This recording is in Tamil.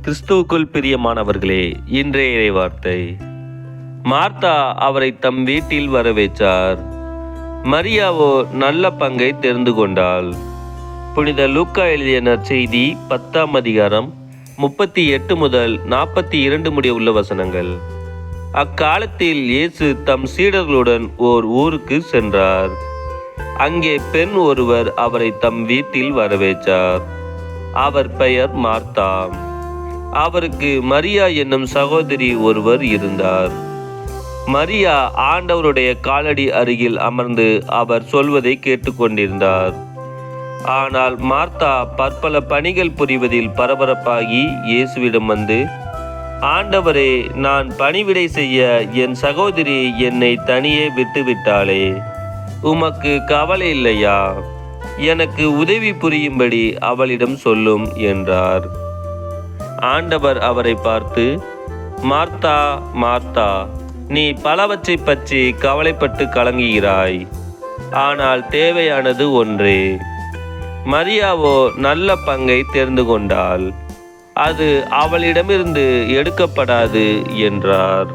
கிறிஸ்துவுக்குள் பிரியமானவர்களே, இன்றைய இறைவார்த்தை. மார்த்தா அவரை தம் வீட்டில் வரவேற்றார். மரியாவோ நல்ல பங்கை தெரிந்து கொண்டாள். புனித லூக்கா எழுதிய நற்செய்தி 10ஆம் அதிகாரம் 38 முதல் 42 முடிய உள்ள வசனங்கள். அக்காலத்தில் இயேசு தம் சீடர்களுடன் ஓர் ஊருக்கு சென்றார். அங்கே பெண் ஒருவர் அவரை தம் வீட்டில் வரவேற்றார். அவர் பெயர் மார்த்தா. அவருக்கு மரியா என்னும் சகோதரி ஒருவர் இருந்தார். மரியா ஆண்டவருடைய காலடி அருகில் அமர்ந்து அவர் சொல்வதை கேட்டுக்கொண்டிருந்தார். ஆனால் மார்த்தா பற்பல பணிகள் புரிவதில் பரபரப்பாகி இயேசுவிடம் வந்து, ஆண்டவரே, நான் பணிவிடை செய்ய என் சகோதரி என்னை தனியே விட்டுவிட்டாளே, உமக்கு கவலை இல்லையா? எனக்கு உதவி புரியும்படி அவளிடம் சொல்லும் என்றார். ஆண்டவர் அவரை பார்த்து, மார்த்தா, மார்த்தா, நீ பலவற்றை பற்றி கவலைப்பட்டு கலங்குகிறாய். ஆனால் தேவையானது ஒன்றே. மரியாவோ நல்ல பங்கை தெரிந்து கொண்டாள். அது அவளிடமிருந்து எடுக்கப்படாது என்றார்.